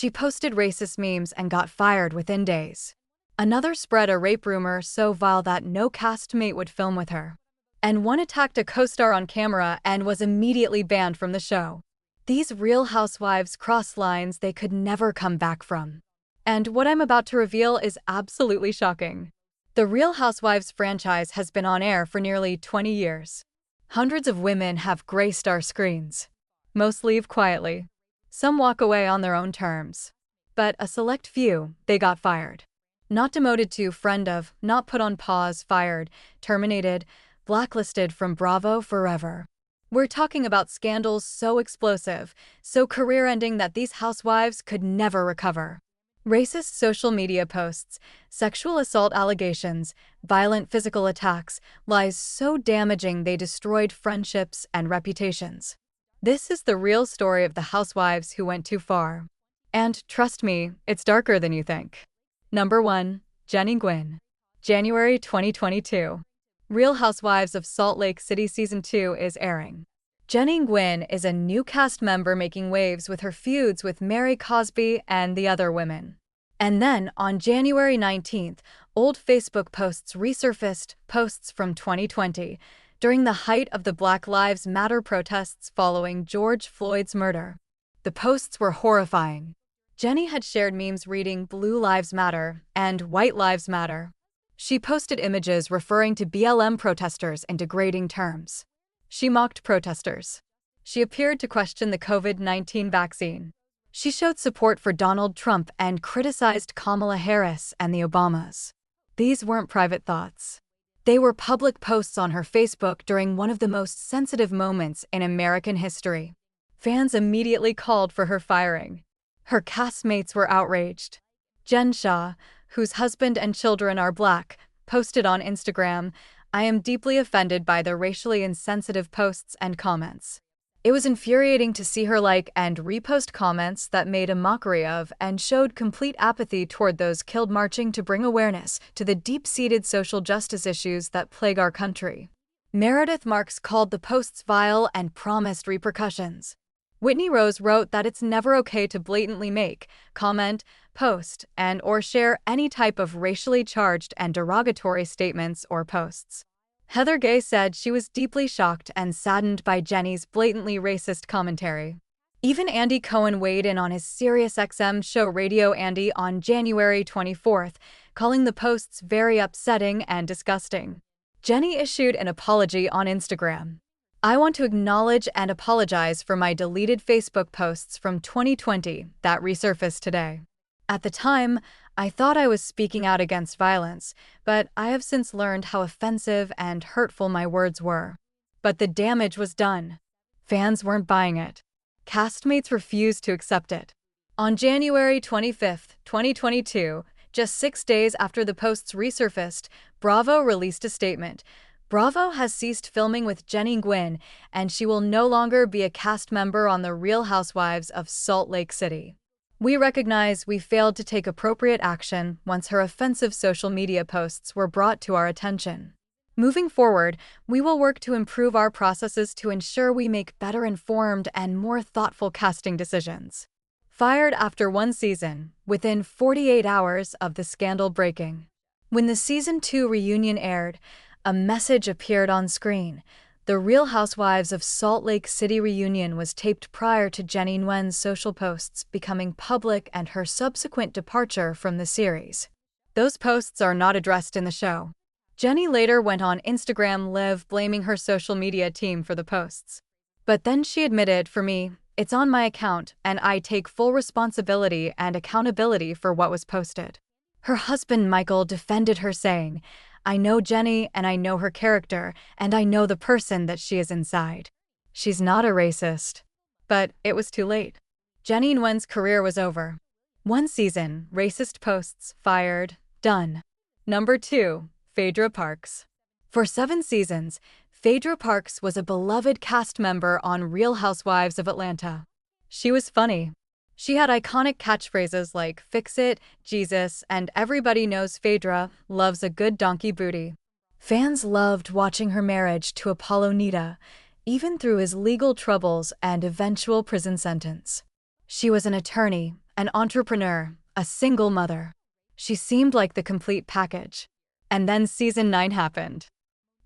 She posted racist memes and got fired within days. Another spread a rape rumor so vile that no castmate would film with her. And one attacked a co-star on camera and was immediately banned from the show. These Real Housewives cross lines they could never come back from. And what I'm about to reveal is absolutely shocking. The Real Housewives franchise has been on air for nearly 20 years. Hundreds of women have graced our screens. Most leave quietly. Some walk away on their own terms. But a select few, they got fired. Not demoted to friend of, not put on pause, fired, terminated, blacklisted from Bravo forever. We're talking about scandals so explosive, so career-ending that these housewives could never recover. Racist social media posts, sexual assault allegations, violent physical attacks, lies so damaging they destroyed friendships and reputations. This is the real story of the housewives who went too far. And trust me, it's darker than you think. Number 1. Jenny Gwynn. January 2022. Real Housewives of Salt Lake City Season 2 is airing. Jenny Gwynn is a new cast member making waves with her feuds with Mary Cosby and the other women. And then, on January 19th, old Facebook posts resurfaced, posts from 2020, during the height of the Black Lives Matter protests following George Floyd's murder. The posts were horrifying. Jenny had shared memes reading Blue Lives Matter and White Lives Matter. She posted images referring to BLM protesters in degrading terms. She mocked protesters. She appeared to question the COVID-19 vaccine. She showed support for Donald Trump and criticized Kamala Harris and the Obamas. These weren't private thoughts. They were public posts on her Facebook during one of the most sensitive moments in American history. Fans immediately called for her firing. Her castmates were outraged. Shah, whose husband and children are Black, posted on Instagram, "I am deeply offended by the racially insensitive posts and comments." It was infuriating to see her like and repost comments that made a mockery of and showed complete apathy toward those killed marching to bring awareness to the deep-seated social justice issues that plague our country. Meredith Marks called the posts vile and promised repercussions. Whitney Rose wrote that it's never okay to blatantly make, comment, post, and/or share any type of racially charged and derogatory statements or posts. Heather Gay said she was deeply shocked and saddened by Jenny's blatantly racist commentary. Even Andy Cohen weighed in on his SiriusXM show Radio Andy on January 24th, calling the posts very upsetting and disgusting. Jenny issued an apology on Instagram. "I want to acknowledge and apologize for my deleted Facebook posts from 2020 that resurfaced today. At the time, I thought I was speaking out against violence, but I have since learned how offensive and hurtful my words were. But the damage was done. Fans weren't buying it. Castmates refused to accept it." On January 25, 2022, just 6 days after the posts resurfaced, Bravo released a statement. Bravo has ceased filming with Jenny Gwynn, and she will no longer be a cast member on The Real Housewives of Salt Lake City. "We recognize we failed to take appropriate action once her offensive social media posts were brought to our attention. Moving forward, we will work to improve our processes to ensure we make better informed and more thoughtful casting decisions." Fired after one season, within 48 hours of the scandal breaking. When the Season 2 reunion aired, a message appeared on screen. The Real Housewives of Salt Lake City reunion was taped prior to Jenny Nguyen's social posts becoming public and her subsequent departure from the series. Those posts are not addressed in the show. Jenny later went on Instagram Live blaming her social media team for the posts. But then she admitted, "For me, it's on my account, and I take full responsibility and accountability for what was posted." Her husband Michael defended her, saying, "I know Jenny and I know her character, and I know the person that she is inside. She's not a racist." But it was too late. Jenny Nguyen's career was over. One season, racist posts, fired, done. Number 2. Phaedra Parks. For 7 seasons, Phaedra Parks was a beloved cast member on Real Housewives of Atlanta. She was funny. She had iconic catchphrases like "Fix it, Jesus," and "Everybody knows Phaedra loves a good donkey booty." Fans loved watching her marriage to Apollo Nita, even through his legal troubles and eventual prison sentence. She was an attorney, an entrepreneur, a single mother. She seemed like the complete package. And then season 9 happened.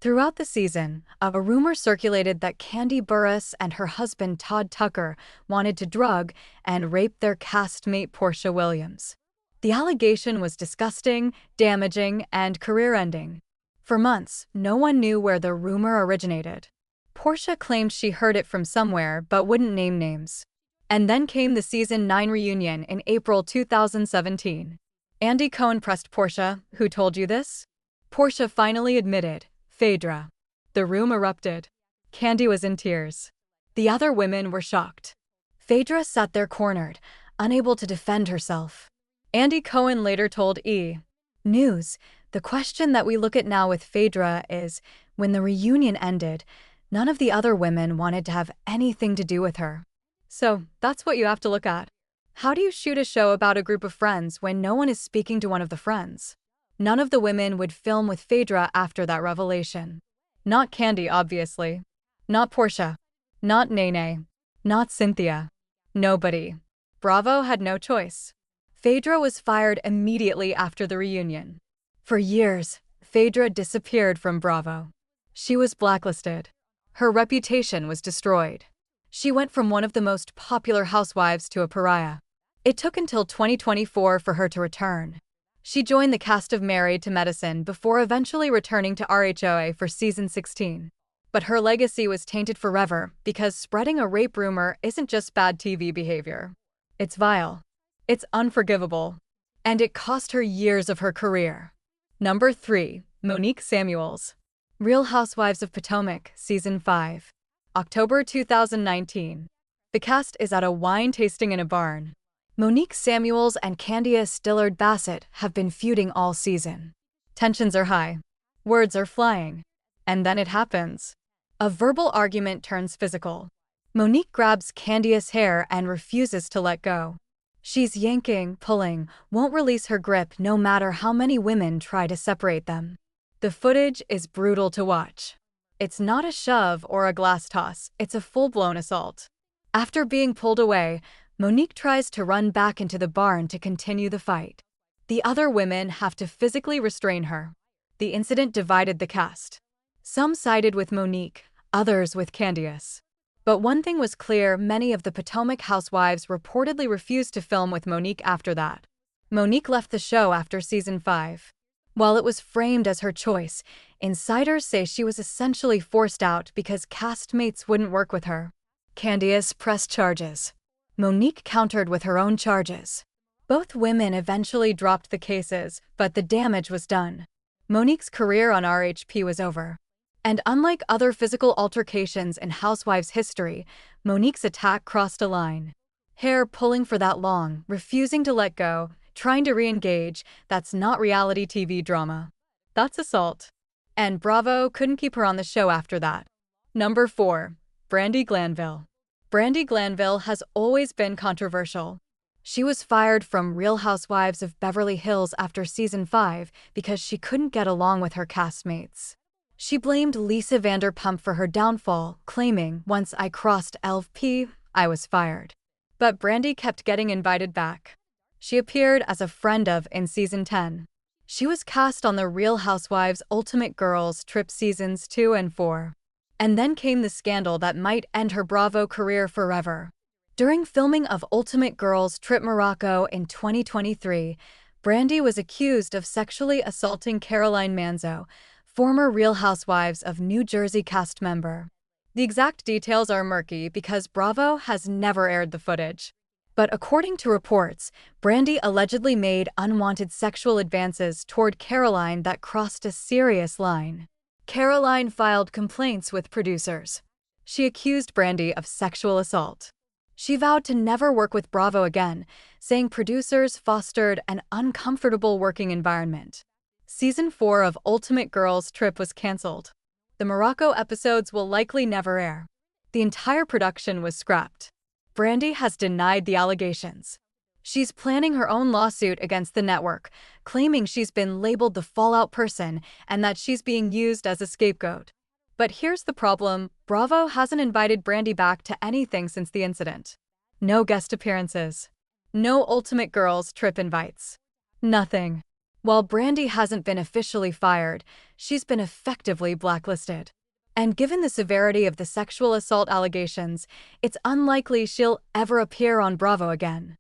Throughout the season, a rumor circulated that Kandi Burruss and her husband Todd Tucker wanted to drug and rape their castmate Porsha Williams. The allegation was disgusting, damaging, and career-ending. For months, no one knew where the rumor originated. Porsha claimed she heard it from somewhere but wouldn't name names. And then came the season 9 reunion in April 2017. Andy Cohen pressed Porsha, "Who told you this?" Porsha finally admitted, "Phaedra." The room erupted. Kandi was in tears. The other women were shocked. Phaedra sat there cornered, unable to defend herself. Andy Cohen later told E! News, "The question that we look at now with Phaedra is, when the reunion ended, none of the other women wanted to have anything to do with her." So, that's what you have to look at. How do you shoot a show about a group of friends when no one is speaking to one of the friends? None of the women would film with Phaedra after that revelation. Not Kandi, obviously. Not Porsha. Not Nene. Not Cynthia. Nobody. Bravo had no choice. Phaedra was fired immediately after the reunion. For years, Phaedra disappeared from Bravo. She was blacklisted. Her reputation was destroyed. She went from one of the most popular housewives to a pariah. It took until 2024 for her to return. She joined the cast of Married to Medicine before eventually returning to RHOA for season 16. But her legacy was tainted forever because spreading a rape rumor isn't just bad TV behavior. It's vile. It's unforgivable. And it cost her years of her career. Number 3. Monique Samuels. Real Housewives of Potomac, Season 5. October 2019. The cast is at a wine tasting in a barn. Monique Samuels and Candiace Dillard Bassett have been feuding all season. Tensions are high. Words are flying. And then it happens. A verbal argument turns physical. Monique grabs Candiace's hair and refuses to let go. She's yanking, pulling, won't release her grip no matter how many women try to separate them. The footage is brutal to watch. It's not a shove or a glass toss, it's a full-blown assault. After being pulled away, Monique tries to run back into the barn to continue the fight. The other women have to physically restrain her. The incident divided the cast. Some sided with Monique, others with Candiace. But one thing was clear: many of the Potomac housewives reportedly refused to film with Monique after that. Monique left the show after season 5. While it was framed as her choice, insiders say she was essentially forced out because castmates wouldn't work with her. Candiace pressed charges. Monique countered with her own charges. Both women eventually dropped the cases, but the damage was done. Monique's career on RHP was over. And unlike other physical altercations in Housewives history, Monique's attack crossed a line. Hair pulling for that long, refusing to let go, trying to re-engage, that's not reality TV drama. That's assault. And Bravo couldn't keep her on the show after that. Number 4. Brandi Glanville. Brandi Glanville has always been controversial. She was fired from Real Housewives of Beverly Hills after season 5 because she couldn't get along with her castmates. She blamed Lisa Vanderpump for her downfall, claiming, "Once I crossed LP, I was fired." But Brandi kept getting invited back. She appeared as a friend of in season 10. She was cast on the Real Housewives Ultimate Girls Trip seasons 2 and 4. And then came the scandal that might end her Bravo career forever. During filming of Ultimate Girls Trip Morocco in 2023, Brandi was accused of sexually assaulting Caroline Manzo, former Real Housewives of New Jersey cast member. The exact details are murky because Bravo has never aired the footage. But according to reports, Brandi allegedly made unwanted sexual advances toward Caroline that crossed a serious line. Caroline filed complaints with producers. She accused Brandi of sexual assault. She vowed to never work with Bravo again, saying producers fostered an uncomfortable working environment. Season 4 of Ultimate Girls Trip was cancelled. The Morocco episodes will likely never air. The entire production was scrapped. Brandi has denied the allegations. She's planning her own lawsuit against the network, claiming she's been labeled the fallout person and that she's being used as a scapegoat. But here's the problem: Bravo hasn't invited Brandi back to anything since the incident. No guest appearances. No Ultimate Girls Trip invites. Nothing. While Brandi hasn't been officially fired, she's been effectively blacklisted. And given the severity of the sexual assault allegations, it's unlikely she'll ever appear on Bravo again.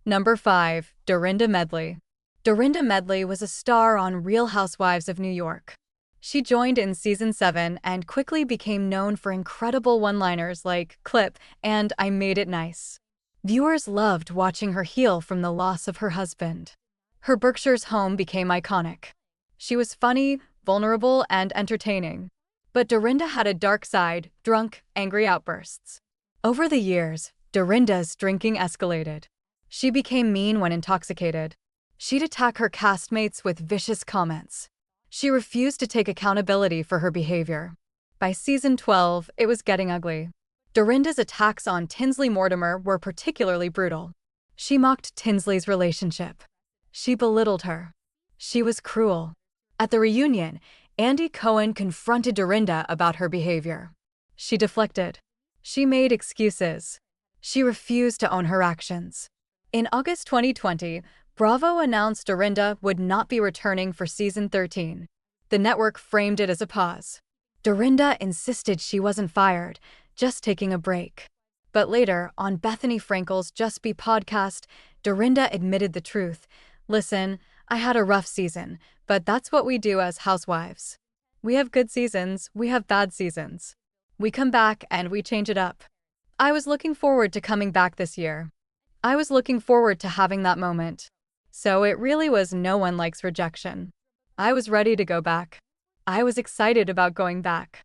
Number 5. Dorinda Medley. Dorinda Medley was a star on Real Housewives of New York. She joined in season 7 and quickly became known for incredible one-liners like "clip" and "I made it nice." Viewers loved watching her heal from the loss of her husband. Her Berkshire's home became iconic. She was funny, vulnerable, and entertaining. But Dorinda had a dark side: drunk, angry outbursts. Over the years, Dorinda's drinking escalated. She became mean when intoxicated. She'd attack her castmates with vicious comments. She refused to take accountability for her behavior. By season 12, it was getting ugly. Dorinda's attacks on Tinsley Mortimer were particularly brutal. She mocked Tinsley's relationship. She belittled her. She was cruel. At the reunion, Andy Cohen confronted Dorinda about her behavior. She deflected. She made excuses. She refused to own her actions. In August 2020, Bravo announced Dorinda would not be returning for season 13. The network framed it as a pause. Dorinda insisted she wasn't fired, just taking a break. But later, on Bethany Frankel's Just Be podcast, Dorinda admitted the truth. "Listen, I had a rough season, but that's what we do as housewives. We have good seasons, we have bad seasons. We come back and we change it up. I was looking forward to coming back this year. I was looking forward to having that moment. So it really was no one likes rejection. I was ready to go back. I was excited about going back.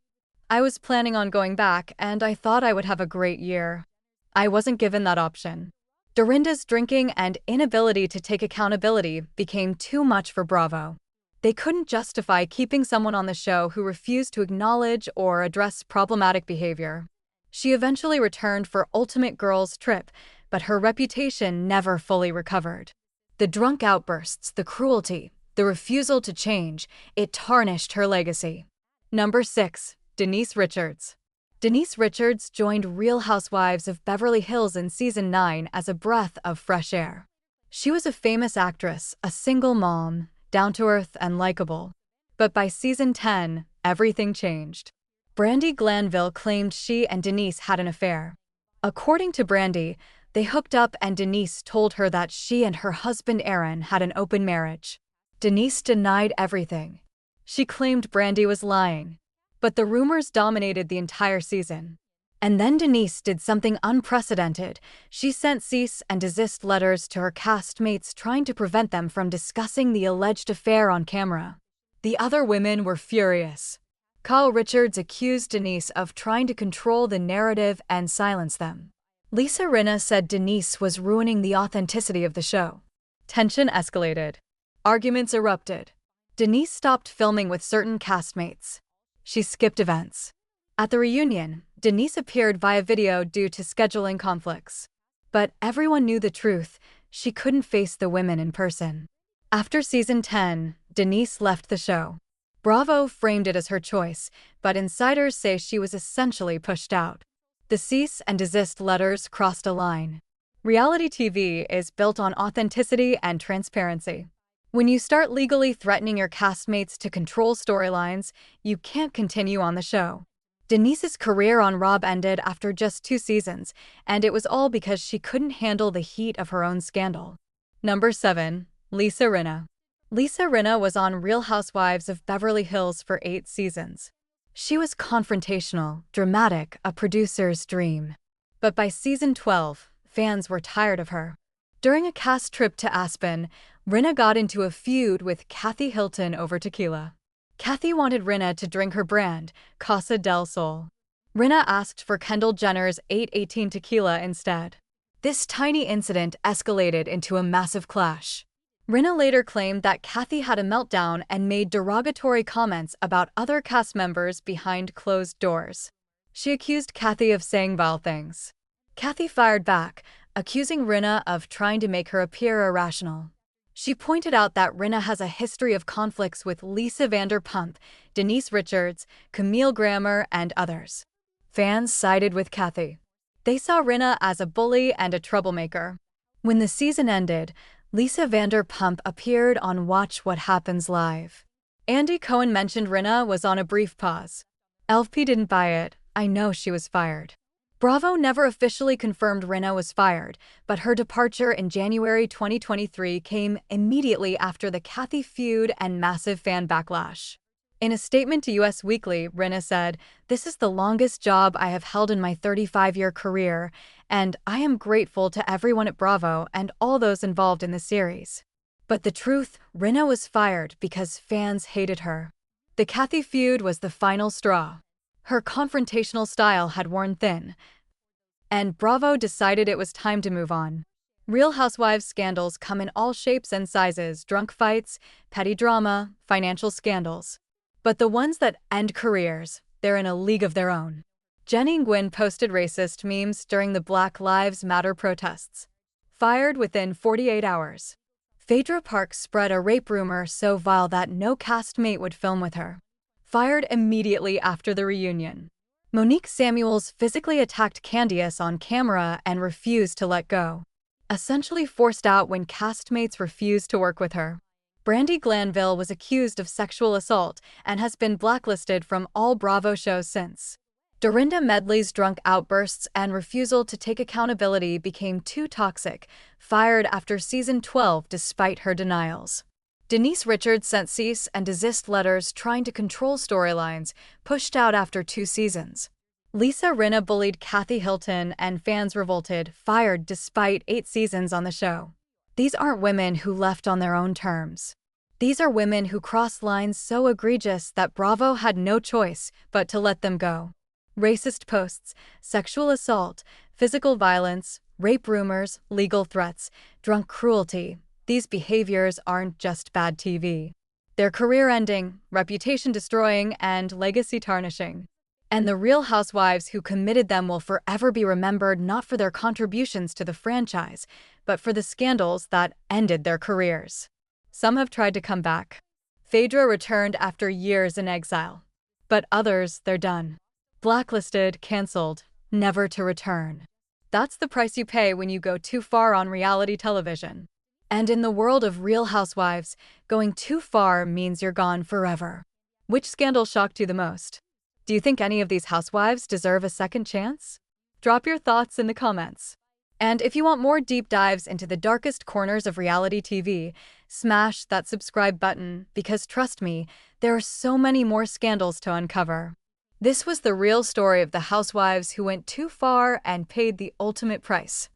I was planning on going back and I thought I would have a great year. I wasn't given that option." Dorinda's drinking and inability to take accountability became too much for Bravo. They couldn't justify keeping someone on the show who refused to acknowledge or address problematic behavior. She eventually returned for Ultimate Girls Trip, but her reputation never fully recovered. The drunk outbursts, the cruelty, the refusal to change, it tarnished her legacy. Number 6. Denise Richards. Denise Richards joined Real Housewives of Beverly Hills in season 9 as a breath of fresh air. She was a famous actress, a single mom, down-to-earth and likable. But by season 10, everything changed. Brandi Glanville claimed she and Denise had an affair. According to Brandi, they hooked up and Denise told her that she and her husband Aaron had an open marriage. Denise denied everything. She claimed Brandi was lying. But the rumors dominated the entire season. And then Denise did something unprecedented. She sent cease and desist letters to her castmates trying to prevent them from discussing the alleged affair on camera. The other women were furious. Kyle Richards accused Denise of trying to control the narrative and silence them. Lisa Rinna said Denise was ruining the authenticity of the show. Tension escalated. Arguments erupted. Denise stopped filming with certain castmates. She skipped events. At the reunion, Denise appeared via video due to scheduling conflicts. But everyone knew the truth: she couldn't face the women in person. After season 10, Denise left the show. Bravo framed it as her choice, but insiders say she was essentially pushed out. The cease and desist letters crossed a line. Reality TV is built on authenticity and transparency. When you start legally threatening your castmates to control storylines, you can't continue on the show. Denise's career on Rob ended after just 2 seasons, and it was all because she couldn't handle the heat of her own scandal. Number 7. Lisa Rinna. Lisa Rinna was on Real Housewives of Beverly Hills for 8 seasons. She was confrontational, dramatic, a producer's dream. But by season 12, fans were tired of her. During a cast trip to Aspen, Rinna got into a feud with Kathy Hilton over tequila. Kathy wanted Rinna to drink her brand, Casa del Sol. Rinna asked for Kendall Jenner's 818 tequila instead. This tiny incident escalated into a massive clash. Rinna later claimed that Kathy had a meltdown and made derogatory comments about other cast members behind closed doors. She accused Kathy of saying vile things. Kathy fired back, accusing Rinna of trying to make her appear irrational. She pointed out that Rinna has a history of conflicts with Lisa Vanderpump, Denise Richards, Camille Grammer, and others. Fans sided with Kathy. They saw Rinna as a bully and a troublemaker. When the season ended, Lisa Vanderpump appeared on Watch What Happens Live. Andy Cohen mentioned Rinna was on a brief pause. LP didn't buy it. I know she was fired. Bravo never officially confirmed Rinna was fired, but her departure in January 2023 came immediately after the Kathy feud and massive fan backlash. In a statement to US Weekly, Rinna said, "This is the longest job I have held in my 35-year career, and I am grateful to everyone at Bravo and all those involved in the series." But the truth, Rinna was fired because fans hated her. The Kathy feud was the final straw. Her confrontational style had worn thin, and Bravo decided it was time to move on. Real Housewives scandals come in all shapes and sizes: drunk fights, petty drama, financial scandals. But the ones that end careers, they're in a league of their own. Jenny Nguyen posted racist memes during the Black Lives Matter protests. Fired within 48 hours. Phaedra Parks spread a rape rumor so vile that no castmate would film with her. Fired immediately after the reunion. Monique Samuels physically attacked Candiace on camera and refused to let go. Essentially forced out when castmates refused to work with her. Brandi Glanville was accused of sexual assault and has been blacklisted from all Bravo shows since. Dorinda Medley's drunk outbursts and refusal to take accountability became too toxic, fired after season 12 despite her denials. Denise Richards sent cease and desist letters trying to control storylines, pushed out after 2 seasons. Lisa Rinna bullied Kathy Hilton and fans revolted, fired despite 8 seasons on the show. These aren't women who left on their own terms. These are women who crossed lines so egregious that Bravo had no choice but to let them go. Racist posts, sexual assault, physical violence, rape rumors, legal threats, drunk cruelty. These behaviors aren't just bad TV. They're career-ending, reputation-destroying, and legacy-tarnishing. And the Real Housewives who committed them will forever be remembered not for their contributions to the franchise, but for the scandals that ended their careers. Some have tried to come back. Phaedra returned after years in exile. But others, they're done. Blacklisted, cancelled, never to return. That's the price you pay when you go too far on reality television. And in the world of Real Housewives, going too far means you're gone forever. Which scandal shocked you the most? Do you think any of these housewives deserve a second chance? Drop your thoughts in the comments. And if you want more deep dives into the darkest corners of reality TV, smash that subscribe button because trust me, there are so many more scandals to uncover. This was the real story of the housewives who went too far and paid the ultimate price.